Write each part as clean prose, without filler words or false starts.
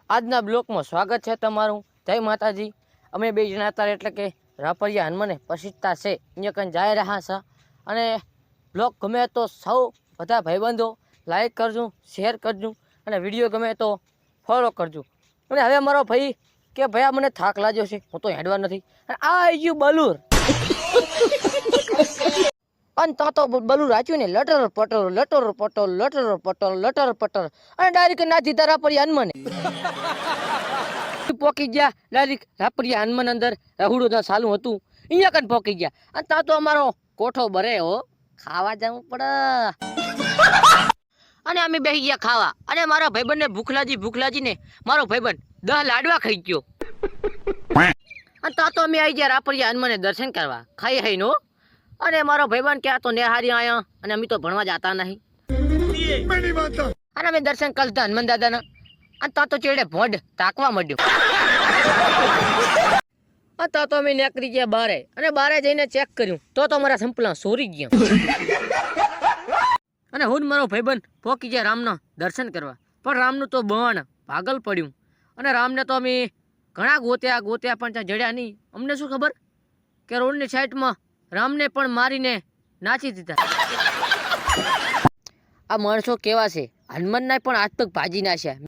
આજના બ્લોકમાં સ્વાગત છે તમારું। જય માતાજી। અમે બે જણા હતા એટલે કે રાપરિયા હનુમાને પ્રસિદ્ધતા છે અહીંયા કંઈ જાય રહ્યા છે અને બ્લોગ ગમે તો સૌ બધા ભાઈબંધો લાઈક કરજો, શેર કરજો અને વિડીયો ગમે તો ફોલો કરજો। અને હવે મારો ભાઈ કે ભાઈ મને થાક લાગ્યો છે, હું તો હેડવા નથી અને આ આવી ગયું બલુર અને તો બલુર રાચ્યું ને લટર પટર લટર પટર લટર પટર લટર પટર અને ડાયરેક્ટ નાથી દીધા રાપરિયા હનુમાને પોકી ગયા ડાયરેક્ટ રાપરિયા હનુમાન અંદર રಹುડું ચાલુ હતું અહીંયા કન પોકી ગયા અને તા તો અમારો કોઠો ભરે હો, ખાવા જવું પડે અને અમે બેસી ગયા ખાવા અને મારા ભાઈબંધને ભૂખલાજી ને મારો ભાઈબંધ 10 લાડવા ખાઈ ગયો અને તા તો અમે આવી ગયા રાપરિયા હનુમાને દર્શન કરવા ખાઈ નો અને મારો ભાઈબંધ કે આ તો નેહારી આયા અને અમે તો ભણવા જતા નહીં અને અમે દર્શન કરતા હનુમાન દાદાના અને તા તો ચેડે ભોંડ તાકવા માંડ્યો અને તા તો અમે નીકળી ગયા બારે અને બારે જઈને ચેક કર્યું તો મારા સંપલા સોરી ગયા અને હું મારો ભાઈબંધ પોકી ગયા રામના દર્શન કરવા પણ રામનું તો બણ પાગલ પડ્યું અને રામને તો અમે ઘણા ગોત્યા પણ ત્યાં જડ્યા નહીં। અમને શું ખબર કે રોડની સાઈડમાં રામને પણ મારીને નાચી દીધા। આ માણસો કેવા છે, હનુમાનના પણ હાથ પગ ભાજી નાખ્યા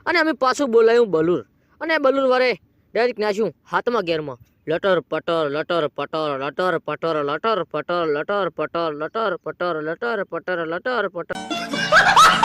અને અમે પાછું બોલાયું બલુર અને બલુર વારે ડાયરેક્ટ નાખ્યું હાથમાં ગેરમાં લટર પટર લટર પટર લટર પટર લટર પટર લટર પટર લટર પટર લટર પટર લટર પટર